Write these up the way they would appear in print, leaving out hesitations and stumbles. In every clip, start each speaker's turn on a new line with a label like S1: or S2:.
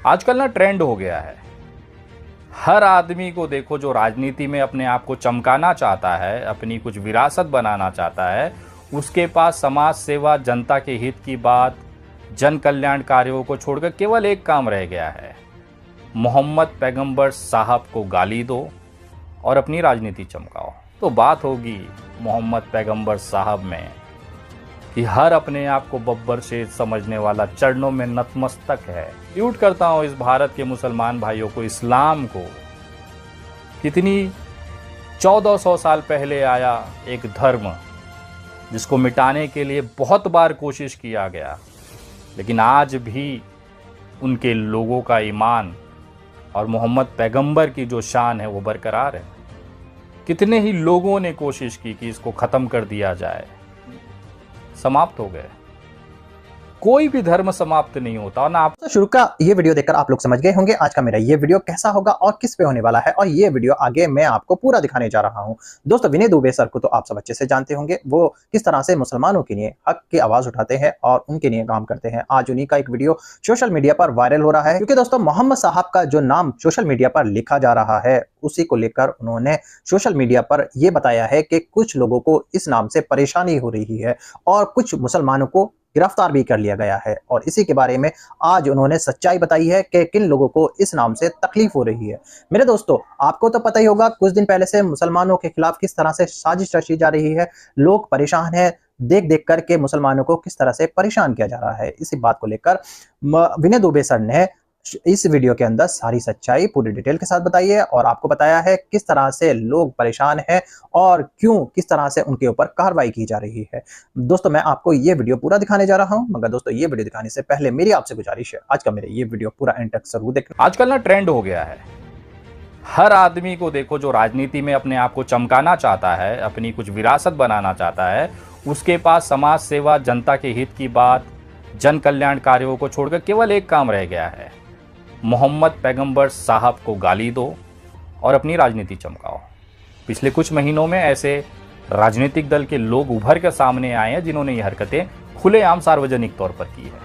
S1: आजकल ना ट्रेंड हो गया है। हर आदमी को देखो जो राजनीति में अपने आप को चमकाना चाहता है, अपनी कुछ विरासत बनाना चाहता है, उसके पास समाज सेवा, जनता के हित की बात, जन कल्याण कार्यों को छोड़कर केवल एक काम रह गया है। मोहम्मद पैगंबर साहब को गाली दो और अपनी राजनीति चमकाओ। तो बात होगी मोहम्मद पैगंबर साहब में कि हर अपने आप को बब्बर शेर समझने वाला चरणों में नतमस्तक है। ट्यूट करता हूँ इस भारत के मुसलमान भाइयों को, इस्लाम को। कितनी 1400 साल पहले आया एक धर्म जिसको मिटाने के लिए बहुत बार कोशिश किया गया, लेकिन आज भी उनके लोगों का ईमान और मोहम्मद पैगंबर की जो शान है वो बरकरार है। कितने ही लोगों ने कोशिश की कि इसको ख़त्म कर दिया जाए, समाप्त हो गए। कोई भी धर्म समाप्त नहीं होता। और ना आप
S2: तो शुरू का ये वीडियो देखकर आप लोग समझ गए होंगे आज का मेरा ये वीडियो कैसा होगा और किस पे होने वाला है, और ये वीडियो आगे मैं आपको पूरा दिखाने जा रहा हूं। दोस्तों, विनय दुबे सर को तो आप सब अच्छे से जानते होंगे, वो किस तरह से मुसलमानों के लिए हक की आवाज उठाते हैं और उनके लिए काम करते हैं। आज उन्हीं का एक वीडियो सोशल मीडिया पर वायरल हो रहा है, क्योंकि दोस्तों मोहम्मद साहब का जो नाम सोशल मीडिया पर लिखा जा रहा है, उसी को लेकर उन्होंने सोशल मीडिया पर यह बताया है कि कुछ लोगों को इस नाम से परेशानी हो रही है और कुछ मुसलमानों को गिरफ्तार भी कर लिया गया है। और इसी के बारे में आज उन्होंने सच्चाई बताई है कि किन लोगों को इस नाम से तकलीफ हो रही है। मेरे दोस्तों, आपको तो पता ही होगा कुछ दिन पहले से मुसलमानों के खिलाफ किस तरह से साजिश रची जा रही है। लोग परेशान हैं, देख देख करके मुसलमानों को किस तरह से परेशान किया जा रहा है। इसी बात को लेकर विनय दुबे सर ने इस वीडियो के अंदर सारी सच्चाई पूरी डिटेल के साथ बताई है और आपको बताया है किस तरह से लोग परेशान हैं और क्यों, किस तरह से उनके ऊपर कार्रवाई की जा रही है। दोस्तों, मैं आपको ये वीडियो पूरा दिखाने जा रहा हूं, मगर दोस्तों ये वीडियो दिखाने से पहले मेरी आपसे गुजारिश है, आज का मेरा ये वीडियो पूरा एंड तक जरूर देखना।
S1: आजकल ना ट्रेंड हो गया है। हर आदमी को देखो जो राजनीति में अपने आप को चमकाना चाहता है, अपनी कुछ विरासत बनाना चाहता है, उसके पास समाज सेवा, जनता के हित की बात, जन कल्याण कार्यों को छोड़कर केवल एक काम रह गया है। मोहम्मद पैगंबर साहब को गाली दो और अपनी राजनीति चमकाओ। पिछले कुछ महीनों में ऐसे राजनीतिक दल के लोग उभर कर सामने आए हैं जिन्होंने ये हरकतें खुलेआम सार्वजनिक तौर पर की है।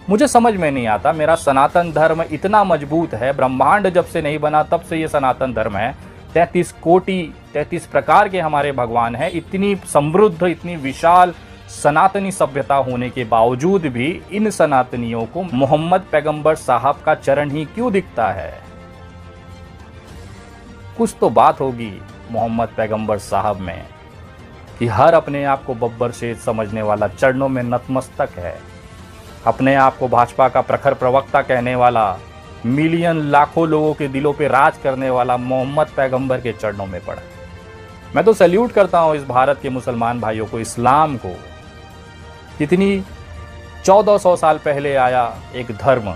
S1: मुझे समझ में नहीं आता, मेरा सनातन धर्म इतना मजबूत है, ब्रह्मांड जब से नहीं बना तब से ये सनातन धर्म है। 33 कोटि 33 प्रकार के हमारे भगवान हैं। इतनी समृद्ध, इतनी विशाल सनातनी सभ्यता होने के बावजूद भी इन सनातनियों को मोहम्मद पैगंबर साहब का चरण ही क्यों दिखता है? कुछ तो बात होगी मोहम्मद पैगंबर साहब में कि हर अपने आप को बब्बर शेर समझने वाला चरणों में नतमस्तक है। अपने आप को भाजपा का प्रखर प्रवक्ता कहने वाला, मिलियन लाखों लोगों के दिलों पे राज करने वाला मोहम्मद पैगंबर के चरणों में पड़ा। मैं तो सैल्यूट करता हूं इस भारत के मुसलमान भाइयों को, इस्लाम को। कितनी 1400 साल पहले आया एक धर्म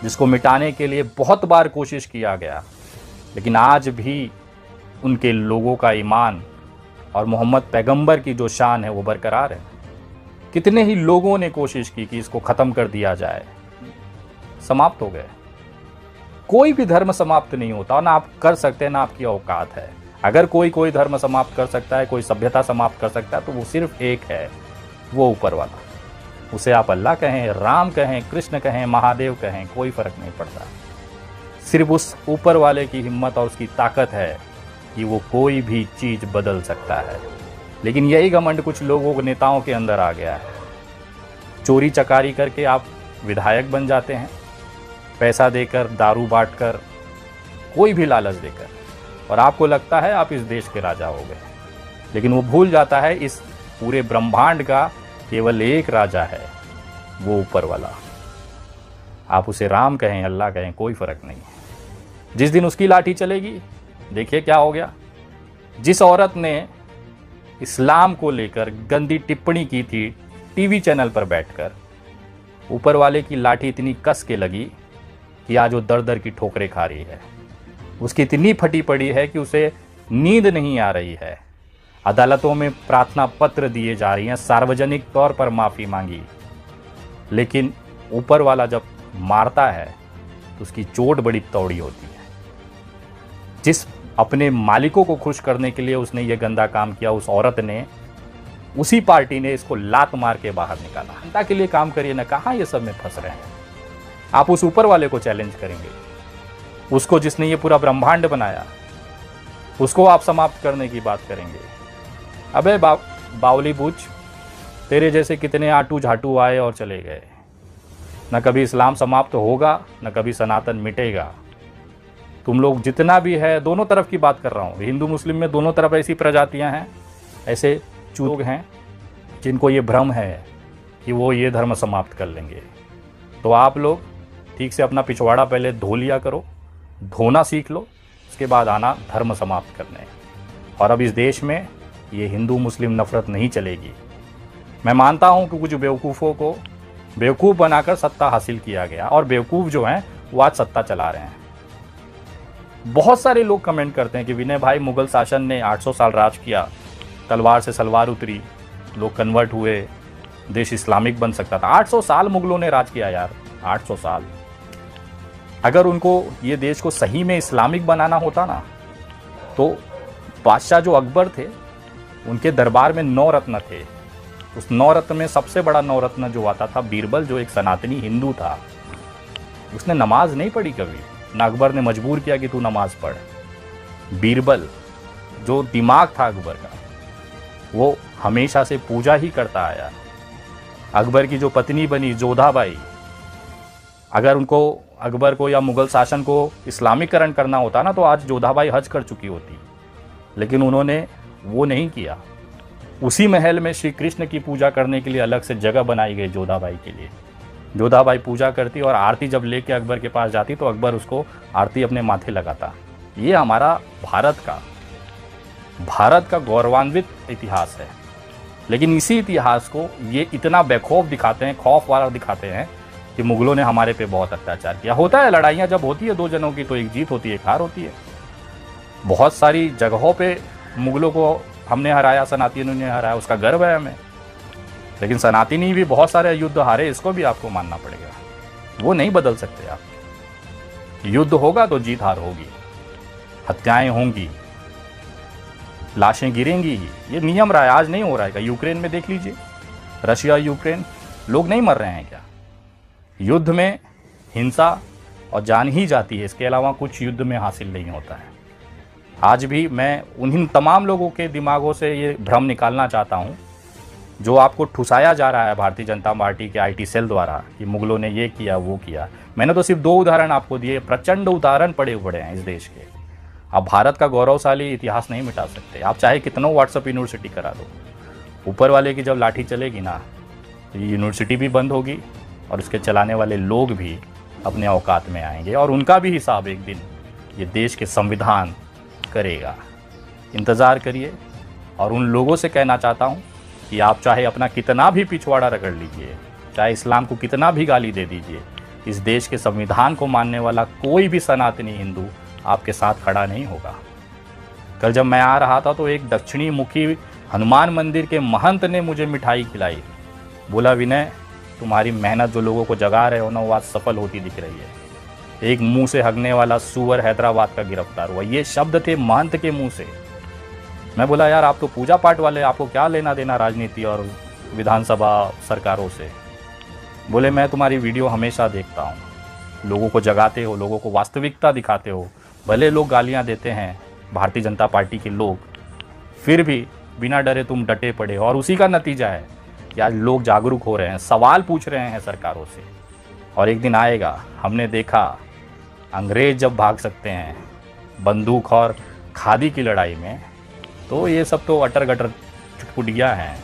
S1: जिसको मिटाने के लिए बहुत बार कोशिश किया गया, लेकिन आज भी उनके लोगों का ईमान और मोहम्मद पैगंबर की जो शान है वो बरकरार है। कितने ही लोगों ने कोशिश की कि इसको ख़त्म कर दिया जाए, समाप्त हो गए। कोई भी धर्म समाप्त नहीं होता, और ना आप कर सकते हैं ना आपकी औकात है। अगर कोई धर्म समाप्त कर सकता है, कोई सभ्यता समाप्त कर सकता है, तो वो सिर्फ एक है, वो ऊपर वाला। उसे आप अल्लाह कहें, राम कहें, कृष्ण कहें, महादेव कहें, कोई फर्क नहीं पड़ता। सिर्फ उस ऊपर वाले की हिम्मत और उसकी ताकत है कि वो कोई भी चीज़ बदल सकता है। लेकिन यही घमंड कुछ लोगों, नेताओं के अंदर आ गया है। चोरी चकारी करके आप विधायक बन जाते हैं, पैसा देकर, दारू बांटकर, कोई भी लालच देकर, और आपको लगता है आप इस देश के राजा हो गए। लेकिन वो भूल जाता है इस पूरे ब्रह्मांड का केवल एक राजा है, वो ऊपर वाला। आप उसे राम कहें, अल्लाह कहें, कोई फर्क नहीं है। जिस दिन उसकी लाठी चलेगी, देखिए क्या हो गया। जिस औरत ने इस्लाम को लेकर गंदी टिप्पणी की थी टीवी चैनल पर बैठकर, ऊपर वाले की लाठी इतनी कस के लगी कि आज वो दर दर की ठोकरें खा रही है। उसकी इतनी फटी पड़ी है कि उसे नींद नहीं आ रही है। अदालतों में प्रार्थना पत्र दिए जा रही हैं, सार्वजनिक तौर पर माफ़ी मांगी, लेकिन ऊपर वाला जब मारता है तो उसकी चोट बड़ी तौड़ी होती है। जिस अपने मालिकों को खुश करने के लिए उसने ये गंदा काम किया, उस औरत ने, उसी पार्टी ने इसको लात मार के बाहर निकाला। जनता के लिए काम करिए ना, कहाँ ये सब में फंस रहे हैं। आप उस ऊपर वाले को चैलेंज करेंगे, उसको जिसने ये पूरा ब्रह्मांड बनाया, उसको आप समाप्त करने की बात करेंगे। अबे बावली बूझ, तेरे जैसे कितने आटू झाटू आए और चले गए। न कभी इस्लाम समाप्त होगा, न कभी सनातन मिटेगा। तुम लोग जितना भी है, दोनों तरफ की बात कर रहा हूँ, हिंदू मुस्लिम में दोनों तरफ ऐसी प्रजातियाँ हैं, ऐसे लोग हैं जिनको ये भ्रम है कि वो ये धर्म समाप्त कर लेंगे। तो आप लोग ठीक से अपना पिछवाड़ा पहले धो लिया करो, धोना सीख लो, उसके बाद आना धर्म समाप्त करने। और अब इस देश में ये हिंदू मुस्लिम नफरत नहीं चलेगी। मैं मानता हूँ कि कुछ बेवकूफ़ों को बेवकूफ़ बनाकर सत्ता हासिल किया गया, और बेवकूफ़ जो हैं वो आज सत्ता चला रहे हैं। बहुत सारे लोग कमेंट करते हैं कि विनय भाई, मुगल शासन ने 800 साल राज किया, तलवार से सलवार उतरी, लोग कन्वर्ट हुए, देश इस्लामिक बन सकता था। 800 साल मुगलों ने राज किया यार, 800 साल। अगर उनको ये देश को सही में इस्लामिक बनाना होता ना, तो बादशाह जो अकबर थे, उनके दरबार में 9 रत्न थे। उस 9 रत्न में सबसे बड़ा 9 रत्न जो आता था बीरबल, जो एक सनातनी हिंदू था। उसने नमाज नहीं पढ़ी कभी, ना अकबर ने मजबूर किया कि तू नमाज पढ़। बीरबल जो दिमाग था अकबर का, वो हमेशा से पूजा ही करता आया। अकबर की जो पत्नी बनी जोधाबाई, अगर उनको अकबर को या मुगल शासन को इस्लामीकरण करना होता ना, तो आज जोधाबाई हज कर चुकी होती, लेकिन उन्होंने वो नहीं किया। उसी महल में श्री कृष्ण की पूजा करने के लिए अलग से जगह बनाई गई जोधाबाई के लिए। जोधाबाई पूजा करती और आरती जब लेके अकबर के पास जाती तो अकबर उसको आरती अपने माथे लगाता। ये हमारा भारत का गौरवान्वित इतिहास है। लेकिन इसी इतिहास को ये इतना बेखौफ दिखाते हैं, खौफ वाला दिखाते हैं कि मुगलों ने हमारे पे बहुत अत्याचार किया। होता है, लड़ाइयाँ जब होती है 2 जनों की, तो एक जीत होती है, एक हार होती है। बहुत सारी जगहों पे मुगलों को हमने हराया, सनातनियों ने हराया, उसका गर्व है हमें। लेकिन सनातनी भी बहुत सारे युद्ध हारे, इसको भी आपको मानना पड़ेगा। वो नहीं बदल सकते आप। युद्ध होगा तो जीत हार होगी, हत्याएं होंगी, लाशें गिरेंगी ही। ये नियम रहा है, आज नहीं हो रहा है क्या? यूक्रेन में देख लीजिए, रशिया यूक्रेन, लोग नहीं मर रहे हैं क्या? युद्ध में हिंसा और जान ही जाती है, इसके अलावा कुछ युद्ध में हासिल नहीं होता है। आज भी मैं उन्हीं तमाम लोगों के दिमागों से ये भ्रम निकालना चाहता हूँ जो आपको ठुसाया जा रहा है भारतीय जनता पार्टी के आईटी सेल द्वारा कि मुगलों ने ये किया वो किया। मैंने तो सिर्फ 2 उदाहरण आपको दिए, प्रचंड उदाहरण पड़े हैं इस देश के। आप भारत का गौरवशाली इतिहास नहीं मिटा सकते, आप चाहे कितनों व्हाट्सएप यूनिवर्सिटी करा दो। ऊपर वाले की जब लाठी चलेगी ना, तो ये यूनिवर्सिटी भी बंद होगी और उसके चलाने वाले लोग भी अपने औकात में आएंगे, और उनका भी हिसाब एक दिन ये देश के संविधान करेगा। इंतज़ार करिए। और उन लोगों से कहना चाहता हूँ कि आप चाहे अपना कितना भी पिछवाड़ा रगड़ लीजिए, चाहे इस्लाम को कितना भी गाली दे दीजिए, इस देश के संविधान को मानने वाला कोई भी सनातनी हिंदू आपके साथ खड़ा नहीं होगा। कल जब मैं आ रहा था तो एक दक्षिणी मुखी हनुमान मंदिर के महंत ने मुझे मिठाई खिलाई। बोला, विनय, तुम्हारी मेहनत जो लोगों को जगा रहे हो ना, वो आज सफल होती दिख रही है। एक मुंह से हगने वाला सुअर हैदराबाद का गिरफ्तार हुआ। ये शब्द थे महंत के मुंह से। मैं बोला, यार आप तो पूजा पाठ वाले, आपको क्या लेना देना राजनीति और विधानसभा सरकारों से? बोले, मैं तुम्हारी वीडियो हमेशा देखता हूँ, लोगों को जगाते हो, लोगों को वास्तविकता दिखाते हो। भले लोग गालियाँ देते हैं भारतीय जनता पार्टी के लोग, फिर भी बिना डरे तुम डटे पड़े, और उसी का नतीजा है कि आज लोग जागरूक हो रहे हैं, सवाल पूछ रहे हैं सरकारों से। और एक दिन आएगा, हमने देखा अंग्रेज जब भाग सकते हैं बंदूक और खादी की लड़ाई में, तो ये सब तो अटर गटर चुटपुटियाँ हैं।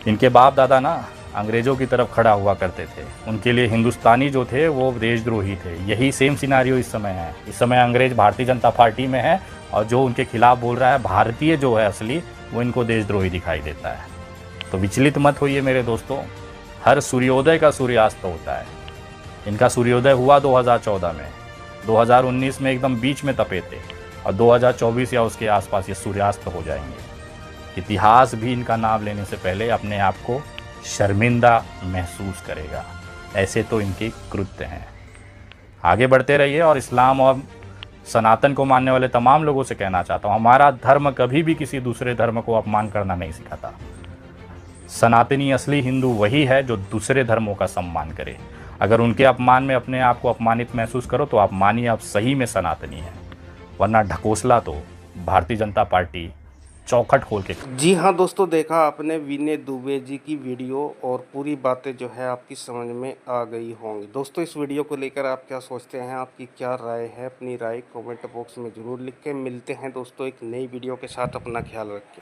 S1: इनके बाप दादा ना अंग्रेज़ों की तरफ खड़ा हुआ करते थे, उनके लिए हिंदुस्तानी जो थे वो देशद्रोही थे। यही सेम सिनारियो इस समय है। इस समय अंग्रेज़ भारतीय जनता पार्टी में है, और जो उनके खिलाफ बोल रहा है भारतीय जो है असली, वो इनको देशद्रोही दिखाई देता है। तो विचलित मत होइए मेरे दोस्तों, हर सूर्योदय का सूर्यास्त होता है। इनका सूर्योदय हुआ 2014 में, 2019 में एकदम बीच में तपे थे, और 2024 या उसके आसपास ये सूर्यास्त हो जाएंगे। इतिहास भी इनका नाम लेने से पहले अपने आप को शर्मिंदा महसूस करेगा। ऐसे तो इनके कृत्य हैं। आगे बढ़ते रहिए, और इस्लाम और सनातन को मानने वाले तमाम लोगों से कहना चाहता हूँ, हमारा धर्म कभी भी किसी दूसरे धर्म को अपमान करना नहीं सिखाता। सनातनी असली हिंदू वही है जो दूसरे धर्मों का सम्मान करे। अगर उनके अपमान में अपने आप को अपमानित महसूस करो तो आप मानिए आप सही में सनातनी हैं, वरना ढकोसला तो भारतीय जनता पार्टी चौखट खोल के।
S3: जी हाँ दोस्तों, देखा आपने विनय दुबे जी की वीडियो और पूरी बातें जो है आपकी समझ में आ गई होंगी। दोस्तों इस वीडियो को लेकर आप क्या सोचते हैं, आपकी क्या राय है? अपनी राय कमेंट बॉक्स में ज़रूर लिख के मिलते हैं दोस्तों एक नई वीडियो के साथ। अपना ख्याल रखें।